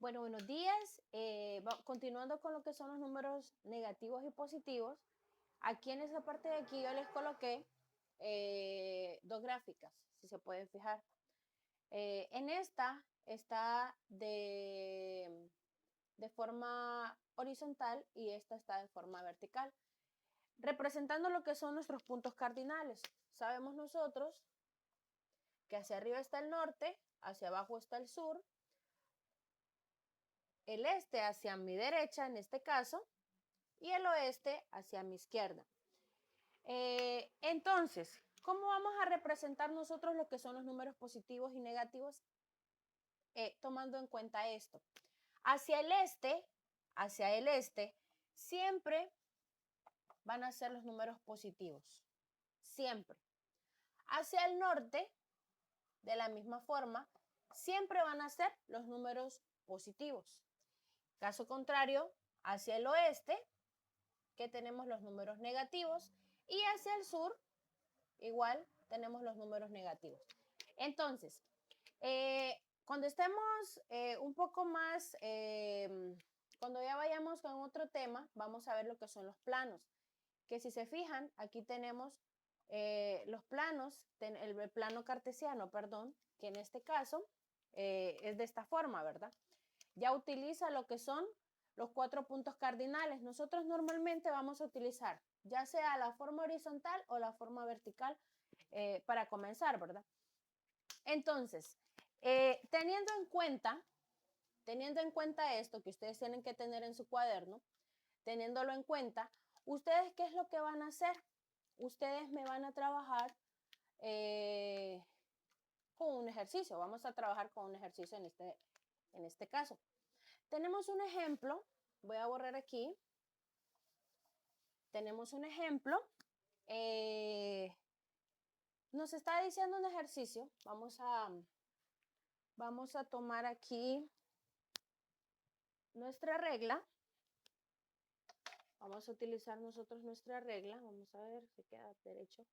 Bueno, buenos días. Continuando con lo que son los números negativos y positivos, aquí en esa parte de aquí yo les coloqué dos gráficas, si se pueden fijar. En esta está de forma horizontal y esta está de forma vertical, representando lo que son nuestros puntos cardinales. Sabemos nosotros que hacia arriba está el norte, hacia abajo está el sur, el este hacia mi derecha en este caso y el oeste hacia mi izquierda. Entonces, ¿cómo vamos a representar nosotros lo que son los números positivos y negativos? Tomando en cuenta esto. Hacia el este, siempre van a ser los números positivos. Siempre. Hacia el norte, de la misma forma, siempre van a ser los números positivos. Caso contrario, hacia el oeste, que tenemos los números negativos, y hacia el sur, igual, tenemos los números negativos. Entonces, cuando estemos un poco más, cuando ya vayamos con otro tema, vamos a ver lo que son los planos. Que si se fijan, aquí tenemos los planos, el plano cartesiano, perdón, que en este caso es de esta forma, ¿verdad? Ya utiliza lo que son los 4 puntos cardinales. Nosotros normalmente vamos a utilizar ya sea la forma horizontal o la forma vertical para comenzar, ¿verdad? Entonces, teniendo en cuenta esto que ustedes tienen que tener en su cuaderno, teniéndolo en cuenta, ¿ustedes qué es lo que van a hacer? Ustedes me van a trabajar con un ejercicio. Vamos a trabajar con un ejercicio en este caso. Tenemos un ejemplo. Voy a borrar aquí. Tenemos un ejemplo. Nos está diciendo un ejercicio. Vamos a tomar aquí nuestra regla. Vamos a utilizar nosotros nuestra regla. Vamos a ver si queda derecho.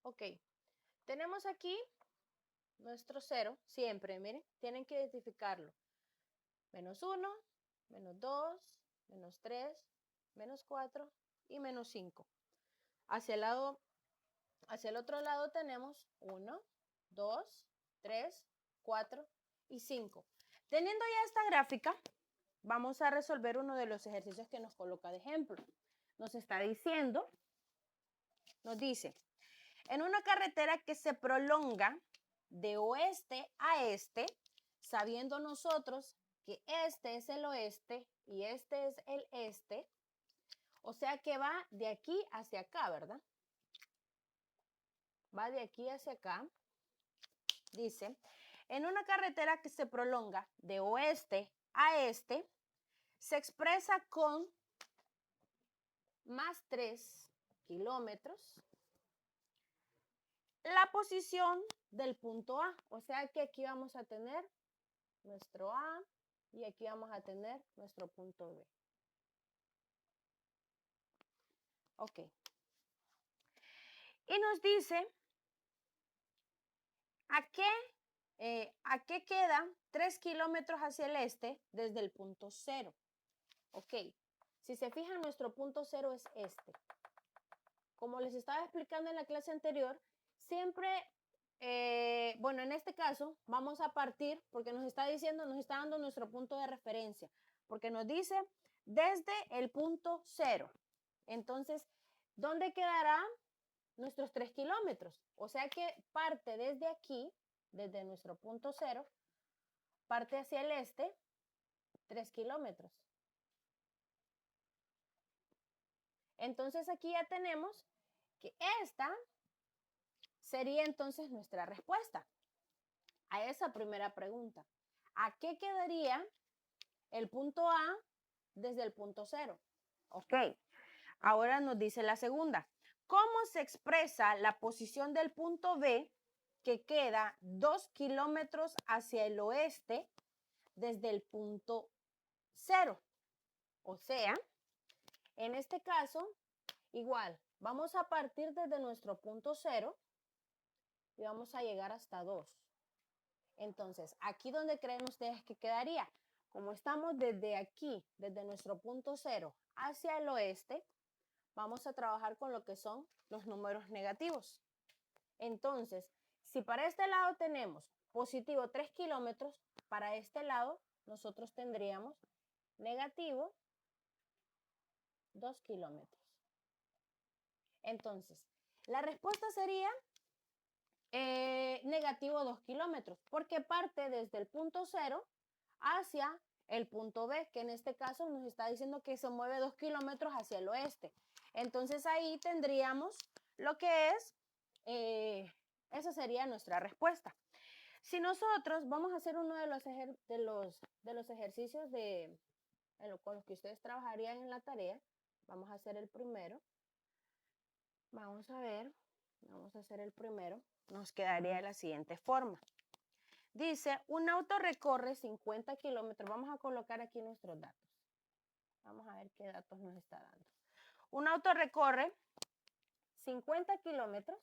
Ok. Tenemos aquí nuestro 0, siempre, miren, tienen que identificarlo. Menos 1, menos 2, menos 3, menos 4 y menos 5. Hacia el otro lado tenemos 1, 2, 3, 4 y 5. Teniendo ya esta gráfica, vamos a resolver uno de los ejercicios que nos coloca de ejemplo. Nos está diciendo, nos dice, en una carretera que se prolonga de oeste a este, sabiendo nosotros que este es el oeste y este es el este, o sea que va de aquí hacia acá, ¿verdad? Va de aquí hacia acá. Dice, en una carretera que se prolonga de oeste a este, se expresa con más 3 kilómetros la posición del punto A. O sea que aquí vamos a tener nuestro A y aquí vamos a tener nuestro punto B. Ok. Y nos dice, ¿a qué queda 3 kilómetros hacia el este desde el punto 0? Ok. Si se fijan, nuestro punto 0 es este. Como les estaba explicando en la clase anterior, siempre, bueno, en este caso vamos a partir, porque nos está diciendo, nos está dando nuestro punto de referencia, porque nos dice desde el punto 0. Entonces, ¿dónde quedarán nuestros 3 kilómetros? O sea que parte desde aquí, desde nuestro punto 0, parte hacia el este, 3 kilómetros. Entonces aquí ya tenemos que esta sería entonces nuestra respuesta a esa primera pregunta. ¿A qué quedaría el punto A desde el punto 0? Ok, ahora nos dice la segunda. ¿Cómo se expresa la posición del punto B que queda 2 kilómetros hacia el oeste desde el punto 0. O sea, en este caso, igual, vamos a partir desde nuestro punto 0 y vamos a llegar hasta 2. Entonces, ¿aquí dónde creen ustedes que quedaría? Como estamos desde aquí, desde nuestro punto 0 hacia el oeste, vamos a trabajar con lo que son los números negativos. Entonces, si para este lado tenemos positivo 3 kilómetros, para este lado nosotros tendríamos negativo 2 kilómetros. Entonces, la respuesta sería negativo 2 kilómetros, porque parte desde el punto 0 hacia el punto B, que en este caso nos está diciendo que se mueve 2 kilómetros hacia el oeste. Entonces ahí tendríamos lo que es, esa sería nuestra respuesta. Si nosotros vamos a hacer uno de los ejercicios con los que ustedes trabajarían en la tarea, vamos a hacer el primero. Vamos a ver, vamos a hacer el primero. Nos quedaría de la siguiente forma. Dice, un auto recorre 50 kilómetros. Vamos a colocar aquí nuestros datos. Vamos a ver qué datos nos está dando. Un auto recorre 50 kilómetros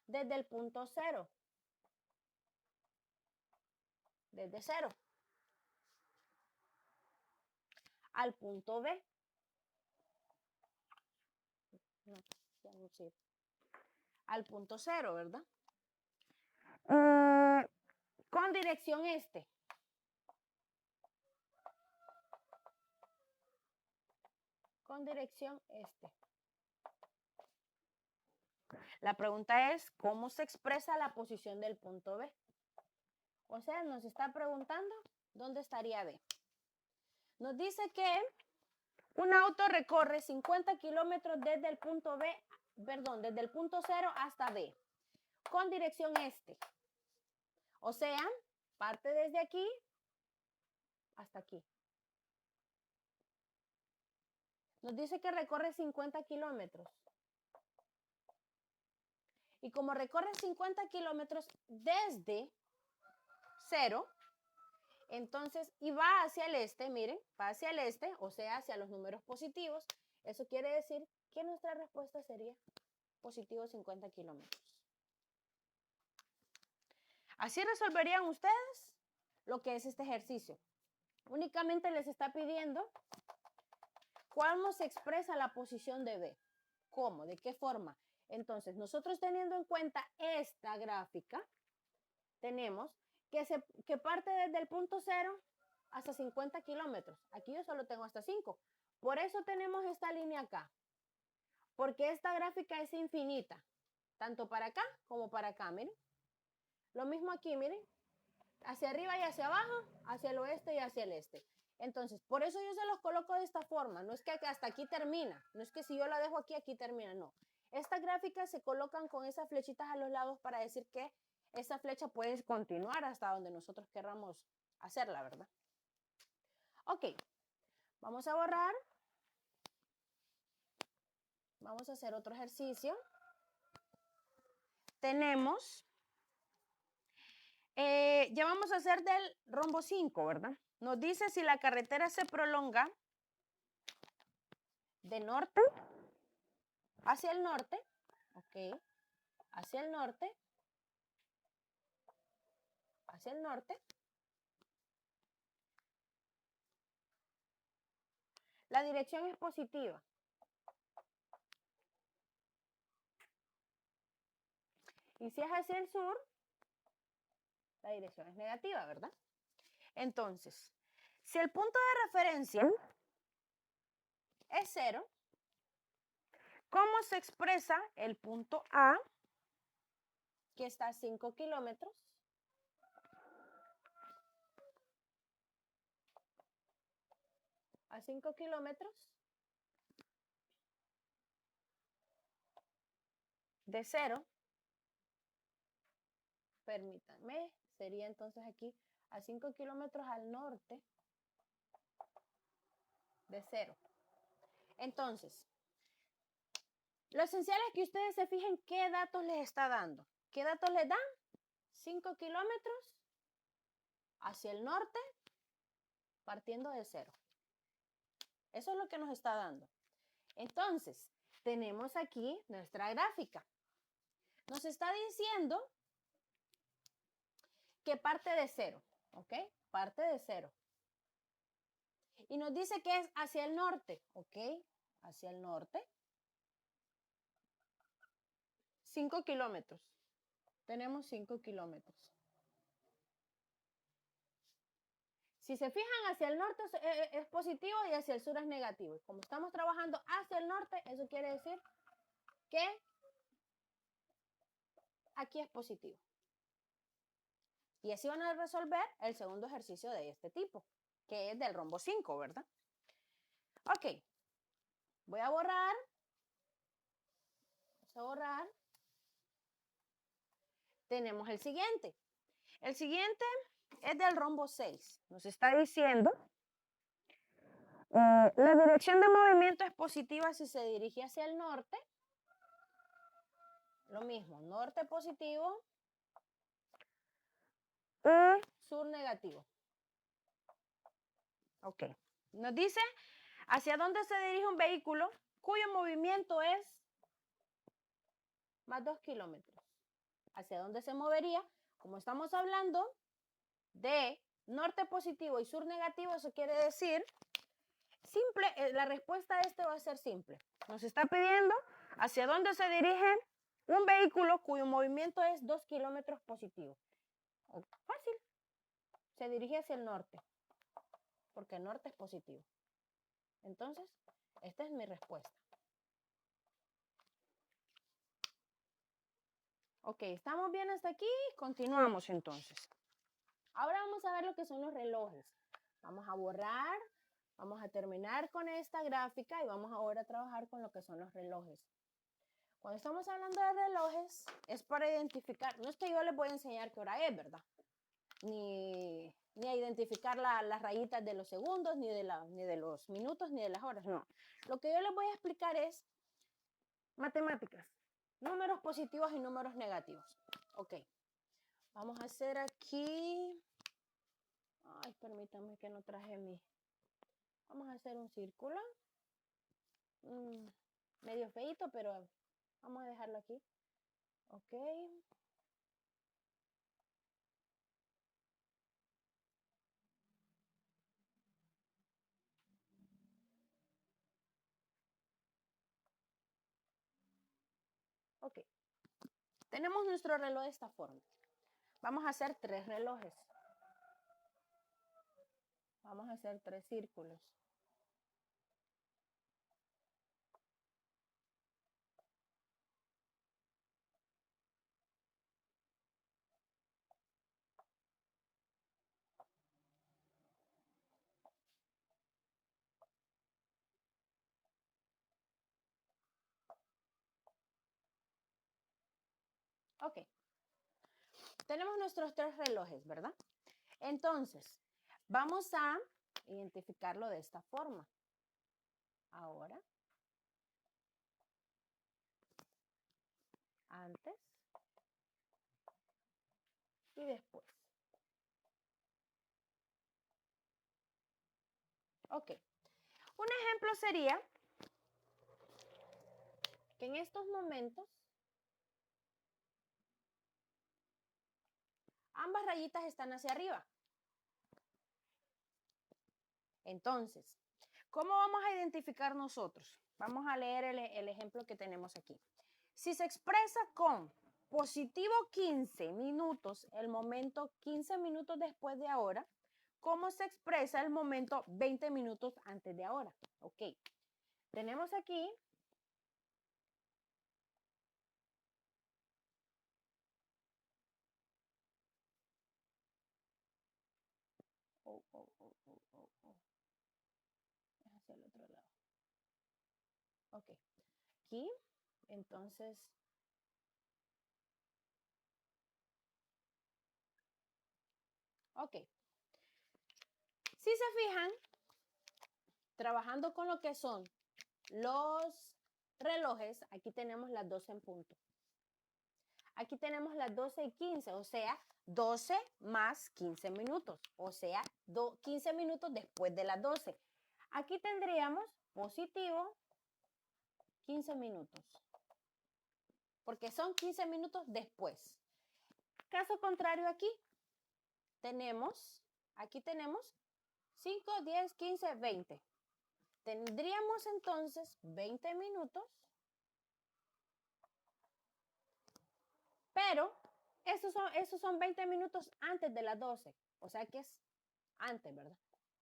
desde el punto 0. Desde 0 al punto B. No, ya no sirve. Al punto 0, ¿verdad? Con dirección este. Con dirección este. La pregunta es, ¿cómo se expresa la posición del punto B? O sea, nos está preguntando, ¿dónde estaría B? Nos dice que un auto recorre 50 kilómetros desde el punto B, perdón, desde el punto 0 hasta B, con dirección este. O sea, parte desde aquí hasta aquí. Nos dice que recorre 50 kilómetros. Y como recorre 50 kilómetros desde 0, entonces, y va hacia el este, miren, va hacia el este, o sea, hacia los números positivos. Eso quiere decir que nuestra respuesta sería positivo 50 kilómetros. Así resolverían ustedes lo que es este ejercicio. Únicamente les está pidiendo cómo se expresa la posición de B. ¿Cómo? ¿De qué forma? Entonces, nosotros teniendo en cuenta esta gráfica, tenemos que parte desde el punto 0 hasta 50 kilómetros. Aquí yo solo tengo hasta 5. Por eso tenemos esta línea acá. Porque esta gráfica es infinita. Tanto para acá como para acá, miren. Lo mismo aquí, miren. Hacia arriba y hacia abajo, hacia el oeste y hacia el este. Entonces, por eso yo se los coloco de esta forma. No es que hasta aquí termina. No es que si yo la dejo aquí, aquí termina. No. Estas gráficas se colocan con esas flechitas a los lados para decir que esa flecha puede continuar hasta donde nosotros querramos hacerla, ¿verdad? Ok. Vamos a borrar. Vamos a hacer otro ejercicio. Tenemos, ya vamos a hacer del rombo 5, ¿verdad? Nos dice si la carretera se prolonga de norte hacia el norte, ok, hacia el norte, la dirección es positiva. Y si es hacia el sur, la dirección es negativa, ¿verdad? Entonces, si el punto de referencia es 0, ¿cómo se expresa el punto A, que está a 5 kilómetros? A 5 kilómetros de 0. Permítanme, sería entonces aquí a 5 kilómetros al norte de 0. Entonces, lo esencial es que ustedes se fijen qué datos les está dando. ¿Qué datos les dan? 5 kilómetros hacia el norte, partiendo de 0. Eso es lo que nos está dando. Entonces, tenemos aquí nuestra gráfica. Nos está diciendo que parte de 0, ¿ok? Parte de 0. Y nos dice que es hacia el norte, ¿ok? Hacia el norte. 5 kilómetros. Tenemos 5 kilómetros. Si se fijan, hacia el norte es positivo y hacia el sur es negativo. Como estamos trabajando hacia el norte, eso quiere decir que aquí es positivo. Y así van a resolver el segundo ejercicio de este tipo, que es del rombo 5, ¿verdad? Ok. Voy a borrar. Vamos a borrar. Tenemos el siguiente. El siguiente es del rombo 6. Nos está diciendo la dirección de movimiento es positiva si se dirige hacia el norte. Lo mismo, norte positivo y sur negativo. Ok. Nos dice hacia dónde se dirige un vehículo cuyo movimiento es más 2 kilómetros. Hacia dónde se movería, como estamos hablando de norte positivo y sur negativo, eso quiere decir simple, la respuesta a este va a ser simple. Nos está pidiendo hacia dónde se dirige un vehículo cuyo movimiento es 2 kilómetros positivo. Fácil. Se dirige hacia el norte, porque el norte es positivo. Entonces, esta es mi respuesta. Ok, ¿estamos bien hasta aquí? Continuamos entonces. Ahora vamos a ver lo que son los relojes. Vamos a borrar, vamos a terminar con esta gráfica y vamos ahora a trabajar con lo que son los relojes. Cuando estamos hablando de relojes, es para identificar, no es que yo les voy a enseñar qué hora es, ¿verdad? Ni a identificar las rayitas de los segundos, ni de los minutos, ni de las horas, no. Lo que yo les voy a explicar es matemáticas, números positivos y números negativos. Ok, vamos a hacer aquí, ay, permítanme que no traje vamos a hacer un círculo, medio feito, pero vamos a dejarlo aquí. Ok. Ok. Tenemos nuestro reloj de esta forma. Vamos a hacer 3 relojes. Vamos a hacer 3 círculos. Ok. Tenemos nuestros 3 relojes, ¿verdad? Entonces, vamos a identificarlo de esta forma. Ahora, antes y después. Ok. Un ejemplo sería que en estos momentos ambas rayitas están hacia arriba. Entonces, ¿cómo vamos a identificar nosotros? Vamos a leer el ejemplo que tenemos aquí. Si se expresa con positivo 15 minutos, el momento 15 minutos después de ahora, ¿cómo se expresa el momento 20 minutos antes de ahora? Ok. Tenemos aquí es hacia el otro lado. Ok. Aquí, entonces, ok. Si se fijan, trabajando con lo que son los relojes, aquí tenemos las 12 en punto. Aquí tenemos las 12 y 15, o sea, 12 más 15 minutos, o sea, 15 minutos después de las 12. Aquí tendríamos positivo 15 minutos, porque son 15 minutos después. Caso contrario aquí tenemos 5, 10, 15, 20. Tendríamos entonces 20 minutos, pero esos son 20 minutos antes de las 12, o sea que es antes, ¿verdad?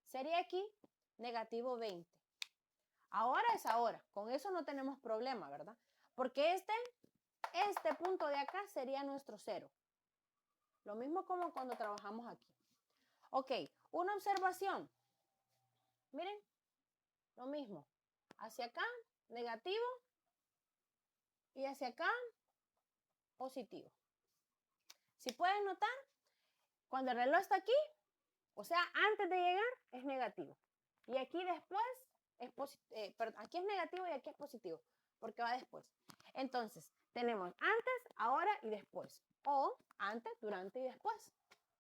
Sería aquí negativo 20. Ahora es ahora, con eso no tenemos problema, ¿verdad? Porque este punto de acá sería nuestro cero. Lo mismo como cuando trabajamos aquí. Ok, una observación. Miren, lo mismo. Hacia acá, negativo. Y hacia acá, positivo. Si pueden notar, cuando el reloj está aquí, o sea, antes de llegar, es negativo. Y aquí después, aquí es negativo y aquí es positivo, porque va después. Entonces, tenemos antes, ahora y después. O antes, durante y después.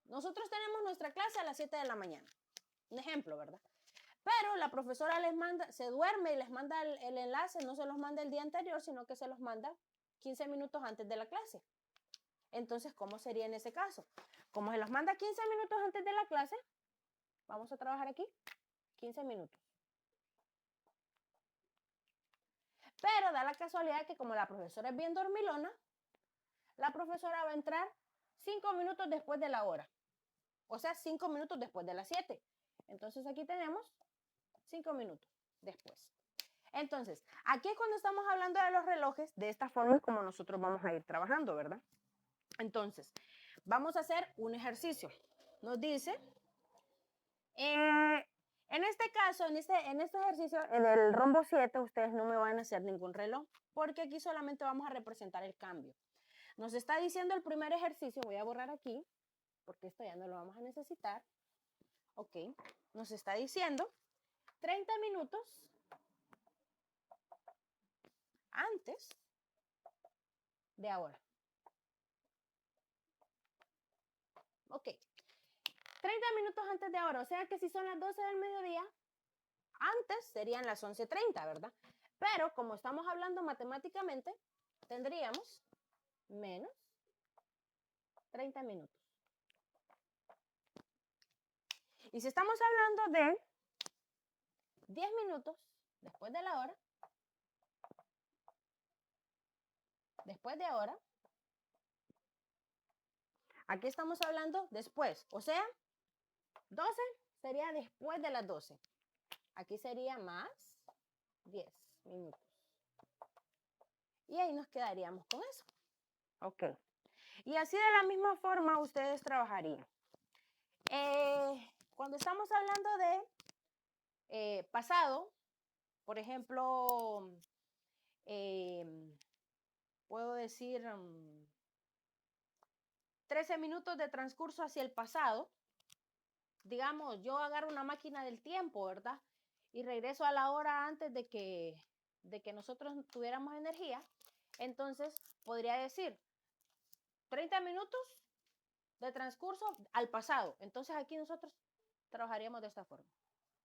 Nosotros tenemos nuestra clase a las 7 de la mañana. Un ejemplo, ¿verdad? Pero la profesora se duerme y les manda el enlace, no se los manda el día anterior, sino que se los manda 15 minutos antes de la clase. Entonces, ¿cómo sería en ese caso? Como se los manda 15 minutos antes de la clase, vamos a trabajar aquí 15 minutos. Pero da la casualidad que como la profesora es bien dormilona, la profesora va a entrar 5 minutos después de la hora. O sea, 5 minutos después de las 7. Entonces aquí tenemos 5 minutos después. Entonces, aquí es cuando estamos hablando de los relojes, de esta forma es como nosotros vamos a ir trabajando, ¿verdad? Entonces, vamos a hacer un ejercicio. Nos dice, en este caso, en este ejercicio, en el rombo 7, ustedes no me van a hacer ningún reloj, porque aquí solamente vamos a representar el cambio. Nos está diciendo el primer ejercicio, voy a borrar aquí, porque esto ya no lo vamos a necesitar. Ok, nos está diciendo 30 minutos antes de ahora. Ok, 30 minutos antes de ahora, o sea que si son las 12 del mediodía, antes serían las 11:30, ¿verdad? Pero como estamos hablando matemáticamente, tendríamos menos 30 minutos. Y si estamos hablando de 10 minutos después de la hora, después de ahora, aquí estamos hablando después, o sea, 12 sería después de las 12. Aquí sería más 10 minutos. Y ahí nos quedaríamos con eso. Ok. Y así de la misma forma ustedes trabajarían. Cuando estamos hablando de pasado, por ejemplo, puedo decir 13 minutos de transcurso hacia el pasado. Digamos, yo agarro una máquina del tiempo, ¿verdad? Y regreso a la hora antes de que nosotros tuviéramos energía. Entonces, podría decir 30 minutos de transcurso al pasado. Entonces, aquí nosotros trabajaríamos de esta forma.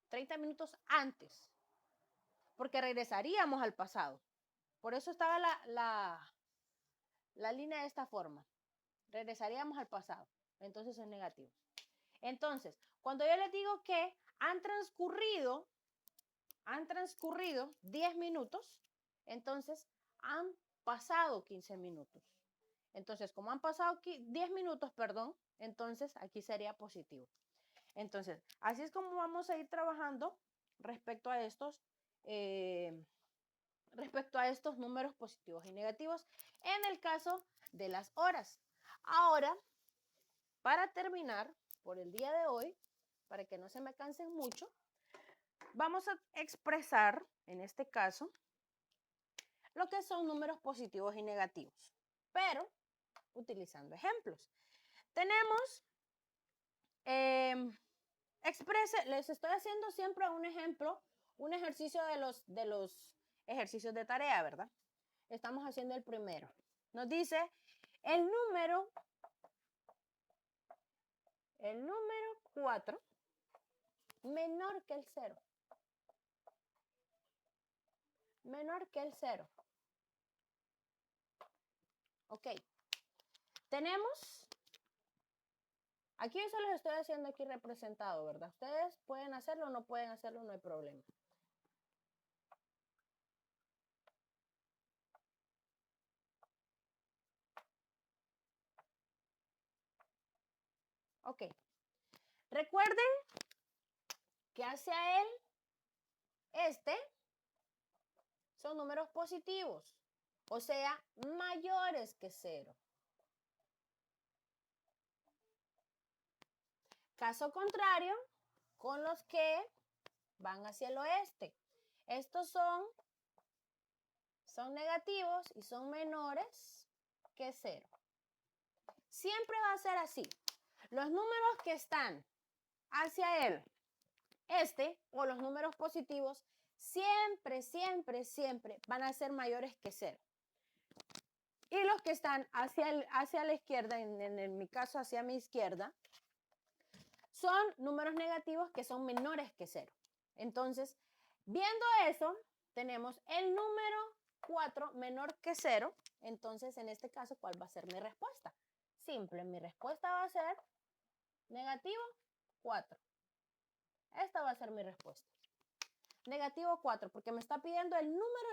30 minutos antes, porque regresaríamos al pasado. Por eso estaba la línea de esta forma. Regresaríamos al pasado. Entonces es negativo. Entonces, cuando yo les digo que han transcurrido 10 minutos, entonces han pasado 15 minutos. Entonces, como han pasado 10 minutos, perdón, entonces aquí sería positivo. Entonces, así es como vamos a ir trabajando respecto a estos números positivos y negativos en el caso de las horas. Ahora, para terminar por el día de hoy, para que no se me cansen mucho, vamos a expresar, en este caso, lo que son números positivos y negativos, pero utilizando ejemplos. Tenemos, les estoy haciendo siempre un ejemplo, un ejercicio de los ejercicios de tarea, ¿verdad? Estamos haciendo el primero. Nos dice el número el número 4 menor que el 0. Menor que el 0. Ok. Tenemos, aquí yo se los estoy haciendo aquí representado, ¿verdad? Ustedes pueden hacerlo o no pueden hacerlo, no hay problema. Ok. Recuerden que hacia el son números positivos, o sea, mayores que 0. Caso contrario, con los que van hacia el oeste. Estos son negativos y son menores que 0. Siempre va a ser así. Los números que están hacia el o los números positivos siempre, siempre, siempre van a ser mayores que 0. Y los que están hacia la izquierda, en mi caso hacia mi izquierda, son números negativos que son menores que 0. Entonces, viendo eso, tenemos el número 4 menor que 0. Entonces, en este caso, ¿cuál va a ser mi respuesta? Simple, mi respuesta va a ser negativo 4. Esta va a ser mi respuesta. Negativo 4, porque me está pidiendo el número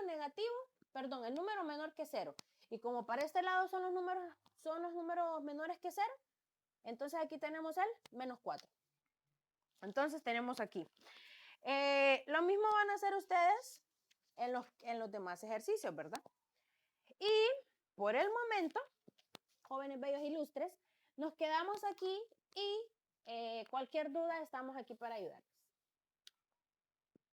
el número menor que 0. Y como para este lado son los números menores que 0, entonces aquí tenemos el menos 4. Entonces tenemos aquí. Lo mismo van a hacer ustedes en los demás ejercicios, ¿verdad? Y por el momento, jóvenes bellos ilustres, nos quedamos aquí y cualquier duda estamos aquí para ayudar.